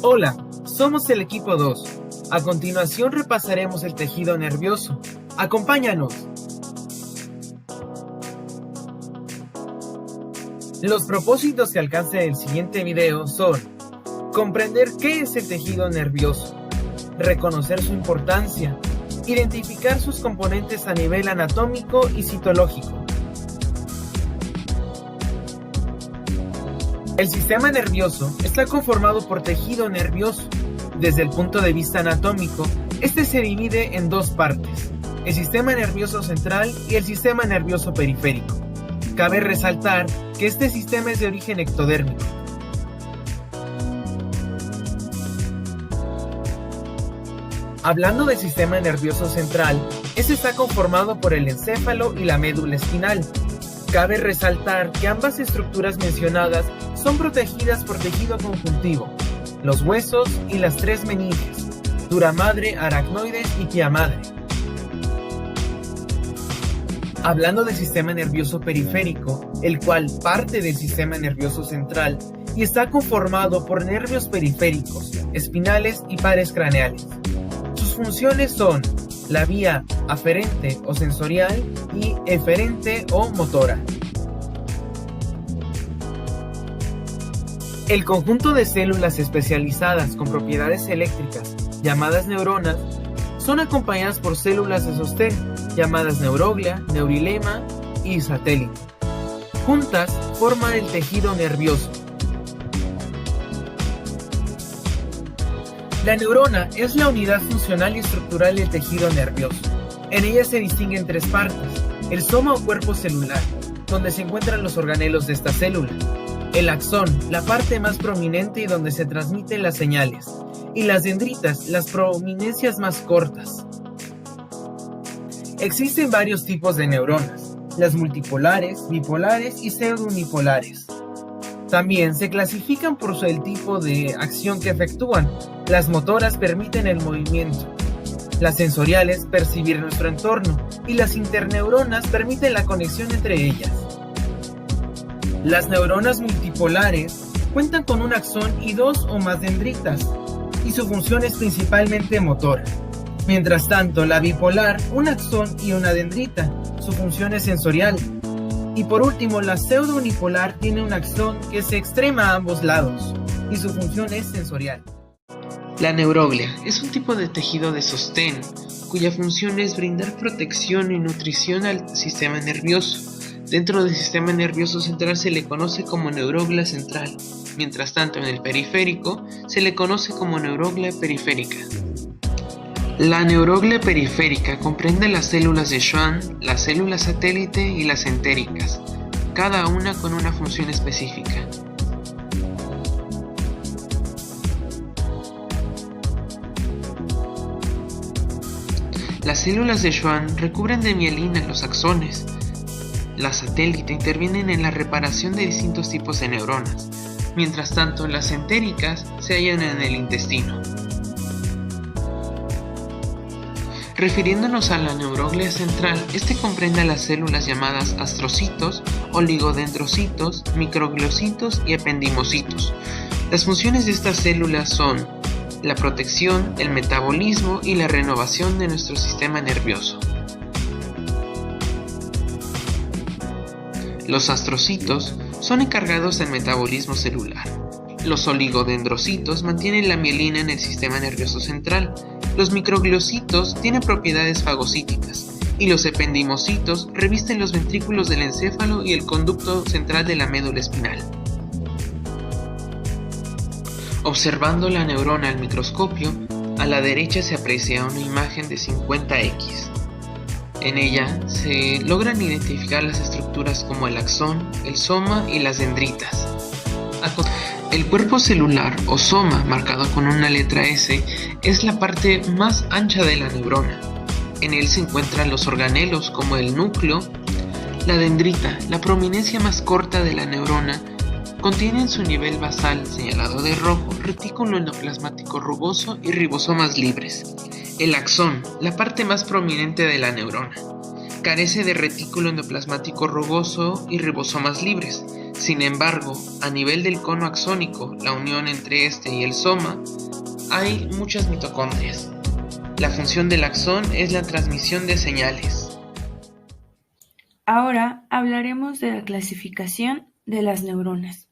Hola, somos el equipo 2. A continuación repasaremos el tejido nervioso. ¡Acompáñanos! Los propósitos que alcance del siguiente video son: comprender qué es el tejido nervioso, reconocer su importancia, identificar sus componentes a nivel anatómico y citológico. El sistema nervioso está conformado por tejido nervioso. Desde el punto de vista anatómico, este se divide en dos partes: el sistema nervioso central y el sistema nervioso periférico. Cabe resaltar que este sistema es de origen ectodérmico. Hablando del sistema nervioso central, este está conformado por el encéfalo y la médula espinal. Cabe resaltar que ambas estructuras mencionadas son protegidas por tejido conjuntivo, los huesos y las tres meninges, dura madre, aracnoides y pia madre. Hablando del sistema nervioso periférico, el cual parte del sistema nervioso central y está conformado por nervios periféricos, espinales y pares craneales. Sus funciones son la vía aferente o sensorial y eferente o motora. El conjunto de células especializadas con propiedades eléctricas, llamadas neuronas, son acompañadas por células de sostén, llamadas neuroglia, neurilema y satélite. Juntas forman el tejido nervioso. La neurona es la unidad funcional y estructural del tejido nervioso. En ella se distinguen tres partes: el soma o cuerpo celular, donde se encuentran los organelos de esta célula; el axón, la parte más prominente y donde se transmiten las señales; y las dendritas, las prominencias más cortas. Existen varios tipos de neuronas: las multipolares, bipolares y pseudounipolares. También se clasifican por el tipo de acción que efectúan. Las motoras permiten el movimiento, las sensoriales percibir nuestro entorno, y las interneuronas permiten la conexión entre ellas. Las neuronas multipolares cuentan con un axón y dos o más dendritas, y su función es principalmente motora. Mientras tanto, la bipolar, un axón y una dendrita, su función es sensorial. Y por último, la pseudounipolar tiene un axón que se extrema a ambos lados, y su función es sensorial. La neuroglia es un tipo de tejido de sostén, cuya función es brindar protección y nutrición al sistema nervioso. Dentro del sistema nervioso central se le conoce como neuroglia central, mientras tanto en el periférico se le conoce como neuroglia periférica. La neuroglia periférica comprende las células de Schwann, las células satélite y las entéricas, cada una con una función específica. Las células de Schwann recubren de mielina los axones. Las satélite intervienen en la reparación de distintos tipos de neuronas, mientras tanto las entéricas se hallan en el intestino. Refiriéndonos a la neuroglia central, este comprende a las células llamadas astrocitos, oligodendrocitos, microgliocitos y ependimocitos. Las funciones de estas células son la protección, el metabolismo y la renovación de nuestro sistema nervioso. Los astrocitos son encargados del metabolismo celular. Los oligodendrocitos mantienen la mielina en el sistema nervioso central. Los microgliocitos tienen propiedades fagocíticas y los ependimocitos revisten los ventrículos del encéfalo y el conducto central de la médula espinal. Observando la neurona al microscopio, a la derecha se aprecia una imagen de 50X. En ella se logran identificar las estructuras como el axón, el soma y las dendritas. El cuerpo celular o soma, marcado con una letra S, es la parte más ancha de la neurona. En él se encuentran los organelos como el núcleo. La dendrita, la prominencia más corta de la neurona, contiene en su nivel basal, señalado de rojo, retículo endoplasmático rugoso y ribosomas libres. El axón, la parte más prominente de la neurona, carece de retículo endoplasmático rugoso y ribosomas libres. Sin embargo, a nivel del cono axónico, la unión entre este y el soma, hay muchas mitocondrias. La función del axón es la transmisión de señales. Ahora hablaremos de la clasificación de las neuronas.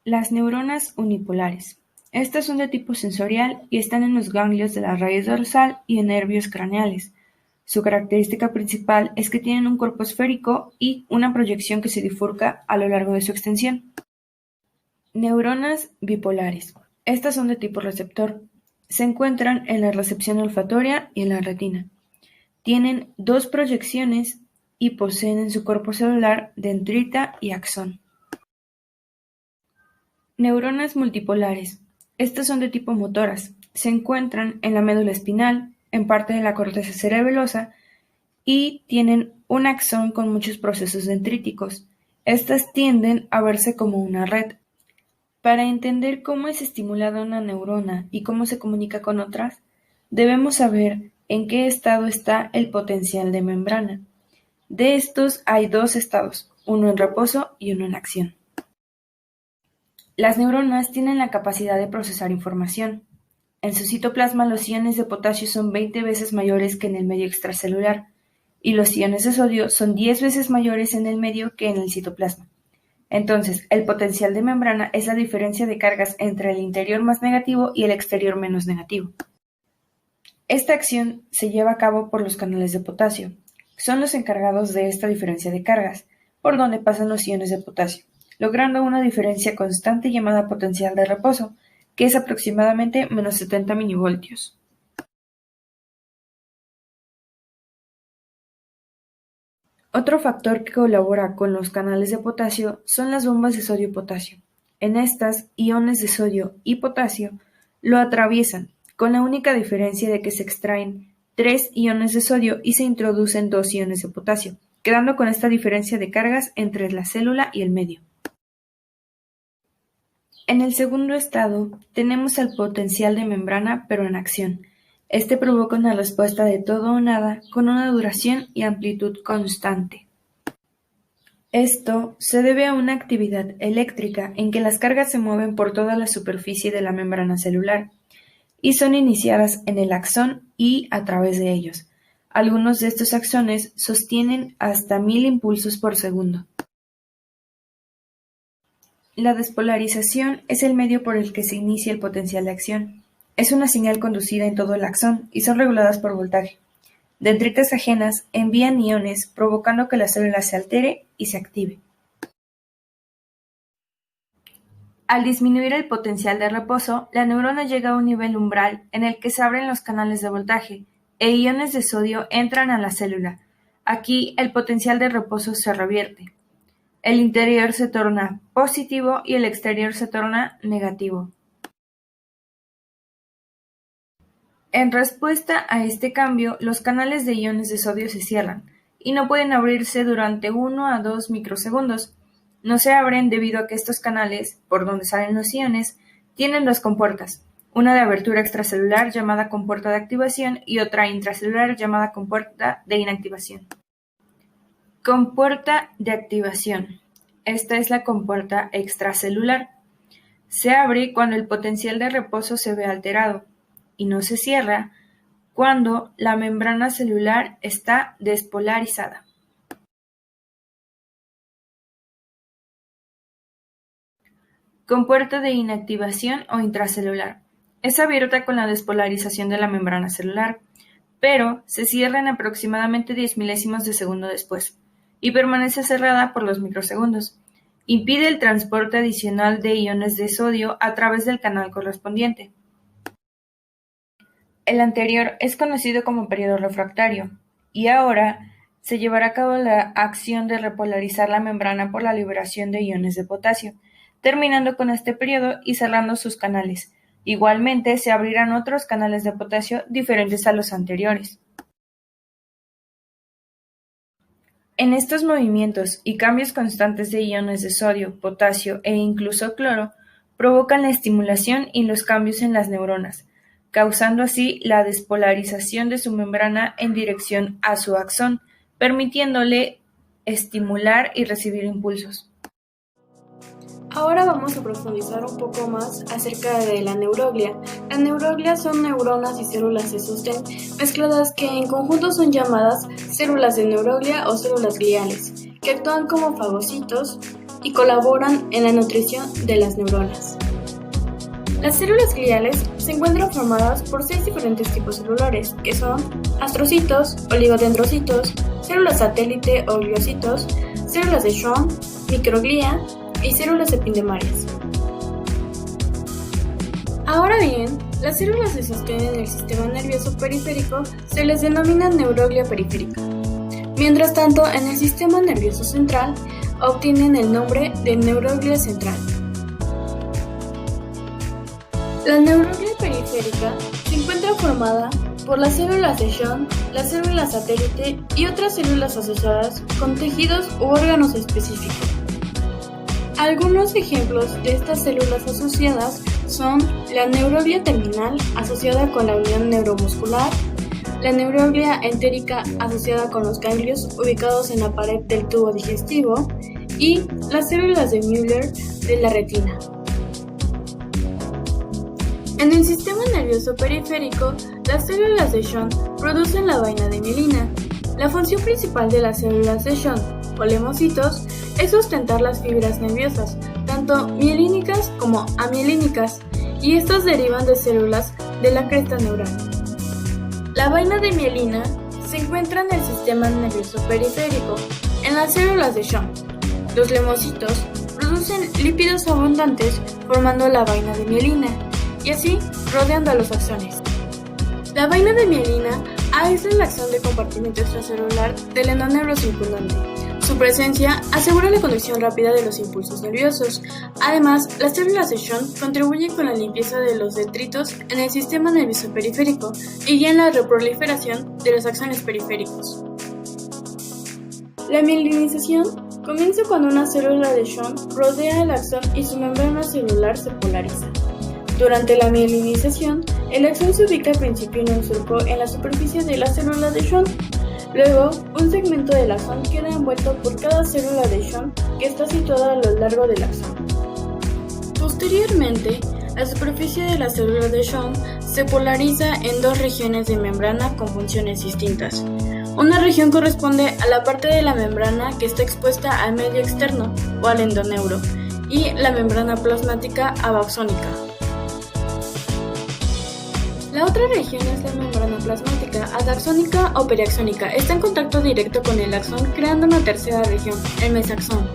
Las neuronas unipolares. Estas son de tipo sensorial y están en los ganglios de la raíz dorsal y en nervios craneales. Su característica principal es que tienen un cuerpo esférico y una proyección que se bifurca a lo largo de su extensión. Neuronas bipolares. Estas son de tipo receptor. Se encuentran en la recepción olfatoria y en la retina. Tienen dos proyecciones y poseen en su cuerpo celular dendrita y axón. Neuronas multipolares. Estas son de tipo motoras. Se encuentran en la médula espinal, en parte de la corteza cerebelosa y tienen un axón con muchos procesos dendríticos. Estas tienden a verse como una red. Para entender cómo es estimulada una neurona y cómo se comunica con otras, debemos saber en qué estado está el potencial de membrana. De estos hay dos estados, uno en reposo y uno en acción. Las neuronas tienen la capacidad de procesar información. En su citoplasma los iones de potasio son 20 veces mayores que en el medio extracelular, y los iones de sodio son 10 veces mayores en el medio que en el citoplasma. Entonces, el potencial de membrana es la diferencia de cargas entre el interior más negativo y el exterior menos negativo. Esta acción se lleva a cabo por los canales de potasio. Son los encargados de esta diferencia de cargas, por donde pasan los iones de potasio, logrando una diferencia constante llamada potencial de reposo, que es aproximadamente menos 70 milivoltios. Otro factor que colabora con los canales de potasio son las bombas de sodio-potasio. En estas, iones de sodio y potasio lo atraviesan, con la única diferencia de que se extraen 3 iones de sodio y se introducen 2 iones de potasio, quedando con esta diferencia de cargas entre la célula y el medio. En el segundo estado, tenemos el potencial de membrana pero en acción. Este provoca una respuesta de todo o nada con una duración y amplitud constante. Esto se debe a una actividad eléctrica en que las cargas se mueven por toda la superficie de la membrana celular y son iniciadas en el axón y a través de ellos. Algunos de estos axones sostienen hasta 1000 impulsos por segundo. La despolarización es el medio por el que se inicia el potencial de acción. Es una señal conducida en todo el axón y son reguladas por voltaje. Dendritas ajenas envían iones provocando que la célula se altere y se active. Al disminuir el potencial de reposo, la neurona llega a un nivel umbral en el que se abren los canales de voltaje e iones de sodio entran a la célula. Aquí el potencial de reposo se revierte. El interior se torna positivo y el exterior se torna negativo. En respuesta a este cambio, los canales de iones de sodio se cierran y no pueden abrirse durante 1 a 2 microsegundos. No se abren debido a que estos canales, por donde salen los iones, tienen dos compuertas, una de abertura extracelular llamada compuerta de activación y otra intracelular llamada compuerta de inactivación. Compuerta de activación. Esta es la compuerta extracelular. Se abre cuando el potencial de reposo se ve alterado y no se cierra cuando la membrana celular está despolarizada. Compuerta de inactivación o intracelular. Es abierta con la despolarización de la membrana celular, pero se cierra en aproximadamente 10 milésimos de segundo después y permanece cerrada por los microsegundos. Impide el transporte adicional de iones de sodio a través del canal correspondiente. El anterior es conocido como periodo refractario, y ahora se llevará a cabo la acción de repolarizar la membrana por la liberación de iones de potasio, terminando con este periodo y cerrando sus canales. Igualmente se abrirán otros canales de potasio diferentes a los anteriores. En estos movimientos y cambios constantes de iones de sodio, potasio e incluso cloro provocan la estimulación y los cambios en las neuronas, causando así la despolarización de su membrana en dirección a su axón, permitiéndole estimular y recibir impulsos. Ahora vamos a profundizar un poco más acerca de la neuroglia. Las neuroglias son neuronas y células de sostén mezcladas que en conjunto son llamadas células de neuroglia o células gliales, que actúan como fagocitos y colaboran en la nutrición de las neuronas. Las células gliales se encuentran formadas por 6 diferentes tipos celulares, que son astrocitos, oligodendrocitos, células satélite o gliocitos, células de Schwann, microglia y células epidemarias. Ahora bien, las células de sostén en el sistema nervioso periférico se les denomina neuroglia periférica. Mientras tanto, en el sistema nervioso central obtienen el nombre de neuroglia central. La neuroglia periférica se encuentra formada por las células de Schwann, las células satélite y otras células asociadas con tejidos u órganos específicos. Algunos ejemplos de estas células asociadas son la neuroglia terminal asociada con la unión neuromuscular, la neuroglia entérica asociada con los ganglios ubicados en la pared del tubo digestivo y las células de Müller de la retina. En el sistema nervioso periférico, las células de Schwann producen la vaina de mielina. La función principal de las células de Schwann, o lemocitos, es sustentar las fibras nerviosas, tanto mielínicas como amielínicas, y estas derivan de células de la cresta neural. La vaina de mielina se encuentra en el sistema nervioso periférico, en las células de Schwann. Los lemocitos producen lípidos abundantes formando la vaina de mielina, y así rodeando a los axones. La vaina de mielina aísla el axón de compartimento extracelular del endoneuro circundante. Su presencia asegura la conducción rápida de los impulsos nerviosos. Además, las células de Schwann contribuyen con la limpieza de los detritos en el sistema nervioso periférico y guían la reproliferación de los axones periféricos. La mielinización comienza cuando una célula de Schwann rodea el axón y su membrana celular se polariza. Durante la mielinización, el axón se ubica al principio en un surco en la superficie de la célula de Schwann. Luego, un segmento del axón queda envuelto por cada célula de Schwann que está situada a lo largo del axón. Posteriormente, la superficie de la célula de Schwann se polariza en 2 regiones de membrana con funciones distintas. Una región corresponde a la parte de la membrana que está expuesta al medio externo o al endoneuro, y la membrana plasmática abaxónica. La otra región es la membrana plasmática adaxónica o periaxónica. Está en contacto directo con el axón, creando una tercera región, el mesaxón.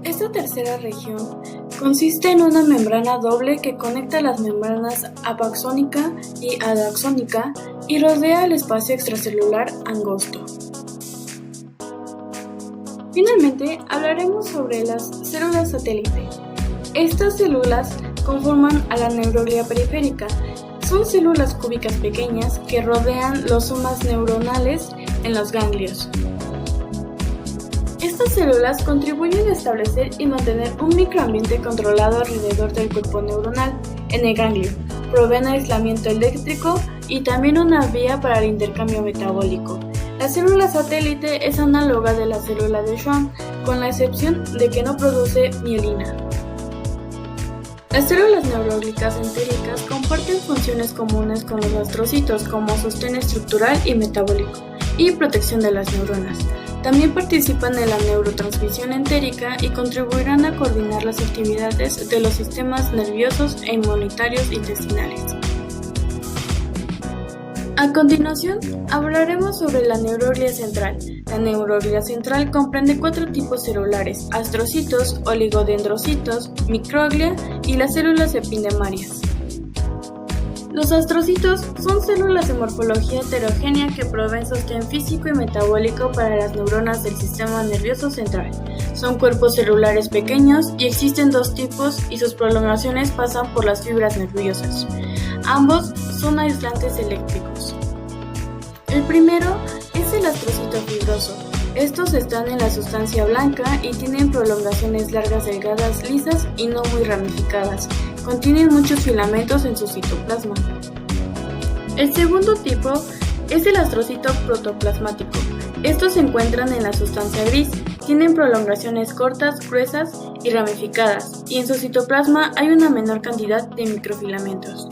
Esta tercera región consiste en una membrana doble que conecta las membranas abaxónica y adaxónica y rodea el espacio extracelular angosto. Finalmente, hablaremos sobre las células satélite. Estas células conforman a la neuroglia periférica. Son células cúbicas pequeñas que rodean los somas neuronales en los ganglios. Estas células contribuyen a establecer y mantener un microambiente controlado alrededor del cuerpo neuronal en el ganglio, proveen aislamiento eléctrico y también una vía para el intercambio metabólico. La célula satélite es análoga de la célula de Schwann, con la excepción de que no produce mielina. Las células neuroglicas entéricas comparten funciones comunes con los astrocitos como sostén estructural y metabólico y protección de las neuronas. También participan en la neurotransmisión entérica y contribuirán a coordinar las actividades de los sistemas nerviosos e inmunitarios intestinales. A continuación, hablaremos sobre la neuroglia central. La neuroglia central comprende 4 tipos celulares: astrocitos, oligodendrocitos, microglia y las células epidemarias. Los astrocitos son células de morfología heterogénea que proveen sostén físico y metabólico para las neuronas del sistema nervioso central. Son cuerpos celulares pequeños y existen 2 tipos y sus prolongaciones pasan por las fibras nerviosas. Ambos son aislantes eléctricos. El primero es el astrocito fibroso. Estos están en la sustancia blanca y tienen prolongaciones largas delgadas lisas y no muy ramificadas, contienen muchos filamentos en su citoplasma. El segundo tipo es el astrocito protoplasmático. Estos se encuentran en la sustancia gris, tienen prolongaciones cortas, gruesas y ramificadas, y en su citoplasma hay una menor cantidad de microfilamentos.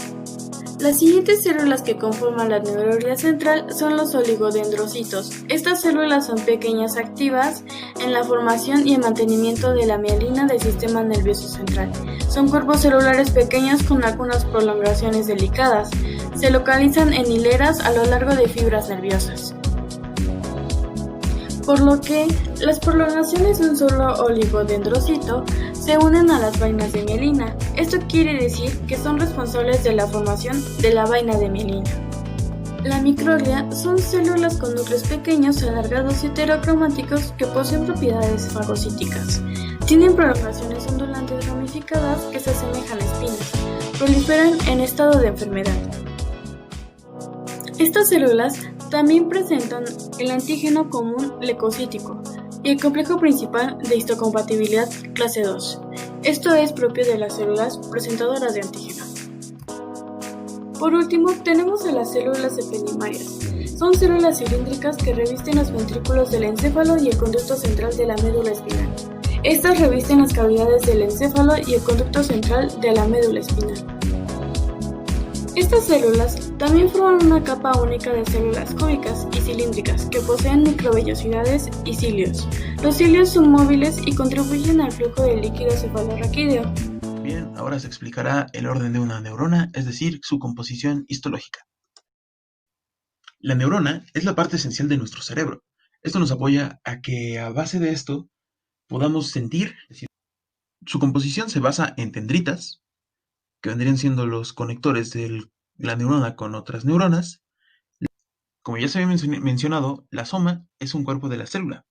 Las siguientes células que conforman la neuronía central son los oligodendrocitos. Estas células son pequeñas activas en la formación y el mantenimiento de la mielina del sistema nervioso central. Son cuerpos celulares pequeños con algunas prolongaciones delicadas. Se localizan en hileras a lo largo de fibras nerviosas. Por lo que las prolongaciones de un solo oligodendrocito se unen a las vainas de mielina. Esto quiere decir que son responsables de la formación de la vaina de mielina. La microglia son células con núcleos pequeños, alargados y heterocromáticos que poseen propiedades fagocíticas. Tienen prolongaciones ondulantes ramificadas que se asemejan a espinas. Proliferan en estado de enfermedad. Estas células también presentan el antígeno común leucocítico y el complejo principal de histocompatibilidad clase 2. Esto es propio de las células presentadoras de antígeno. Por último, tenemos a las células ependimarias. Son células cilíndricas que revisten los ventrículos del encéfalo y el conducto central de la médula espinal. Estas revisten las cavidades del encéfalo y el conducto central de la médula espinal. Estas células también forman una capa única de células cúbicas y cilíndricas que poseen microvellosidades y cilios. Los cilios son móviles y contribuyen al flujo del líquido cefalorraquídeo. Bien, ahora se explicará el orden de una neurona, es decir, su composición histológica. La neurona es la parte esencial de nuestro cerebro. Esto nos apoya a que a base de esto podamos sentir. Su composición se basa en dendritas, que vendrían siendo los conectores de la neurona con otras neuronas. Como ya se había mencionado, la soma es un cuerpo de la célula.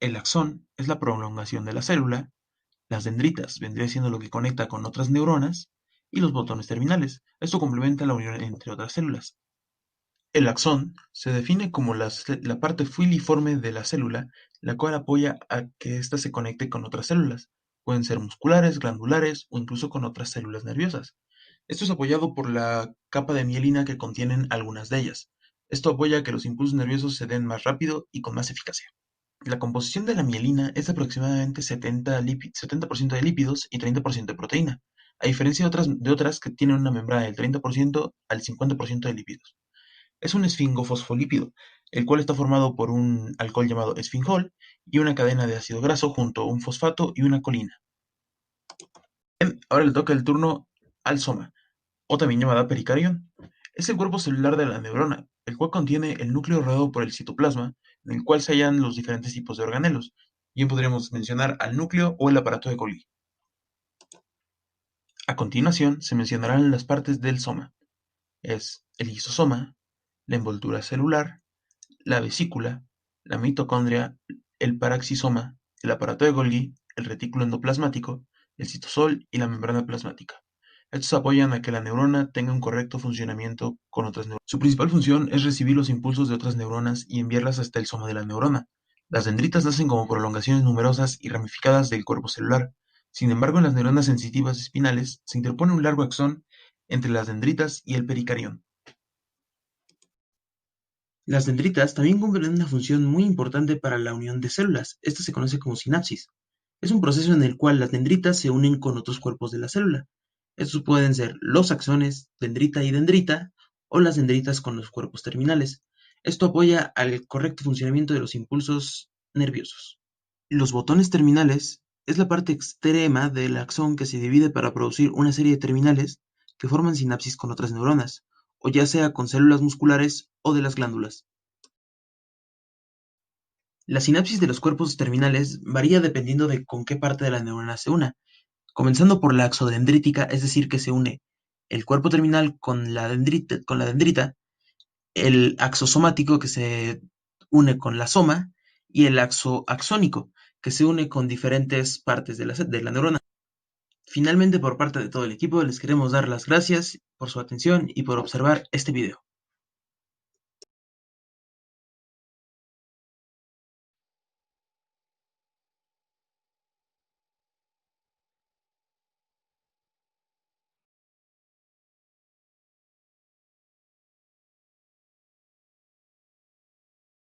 El axón es la prolongación de la célula. Las dendritas vendría siendo lo que conecta con otras neuronas. Y los botones terminales. Esto complementa la unión entre otras células. El axón se define como la parte filiforme de la célula, la cual apoya a que ésta se conecte con otras células. Pueden ser musculares, glandulares o incluso con otras células nerviosas. Esto es apoyado por la capa de mielina que contienen algunas de ellas. Esto apoya a que los impulsos nerviosos se den más rápido y con más eficacia. La composición de la mielina es de aproximadamente 70% de lípidos y 30% de proteína, a diferencia de otras que tienen una membrana del 30% al 50% de lípidos. Es un esfingofosfolípido, el cual está formado por un alcohol llamado esfingol y una cadena de ácido graso junto a un fosfato y una colina. Bien, ahora le toca el turno al soma, o también llamada pericarión. Es el cuerpo celular de la neurona, el cual contiene el núcleo rodeado por el citoplasma, en el cual se hallan los diferentes tipos de organelos. Bien podríamos mencionar al núcleo o el aparato de Golgi. A continuación se mencionarán las partes del soma. Es el lisosoma, la envoltura celular, la vesícula, la mitocondria, el paraxisoma, el aparato de Golgi, el retículo endoplasmático, el citosol y la membrana plasmática. Estos apoyan a que la neurona tenga un correcto funcionamiento con otras neuronas. Su principal función es recibir los impulsos de otras neuronas y enviarlas hasta el soma de la neurona. Las dendritas nacen como prolongaciones numerosas y ramificadas del cuerpo celular. Sin embargo, en las neuronas sensitivas espinales se interpone un largo axón entre las dendritas y el pericarión. Las dendritas también cumplen una función muy importante para la unión de células. Esto se conoce como sinapsis. Es un proceso en el cual las dendritas se unen con otros cuerpos de la célula. Estos pueden ser los axones, dendrita y dendrita, o las dendritas con los cuerpos terminales. Esto apoya al correcto funcionamiento de los impulsos nerviosos. Los botones terminales es la parte extrema del axón que se divide para producir una serie de terminales que forman sinapsis con otras neuronas, o ya sea con células musculares o de las glándulas. La sinapsis de los cuerpos terminales varía dependiendo de con qué parte de la neurona se una, comenzando por la axodendrítica, es decir, que se une el cuerpo terminal con la dendrita, el axosomático que se une con la soma y el axónico que se une con diferentes partes de la neurona. Finalmente, por parte de todo el equipo, les queremos dar las gracias por su atención y por observar este video.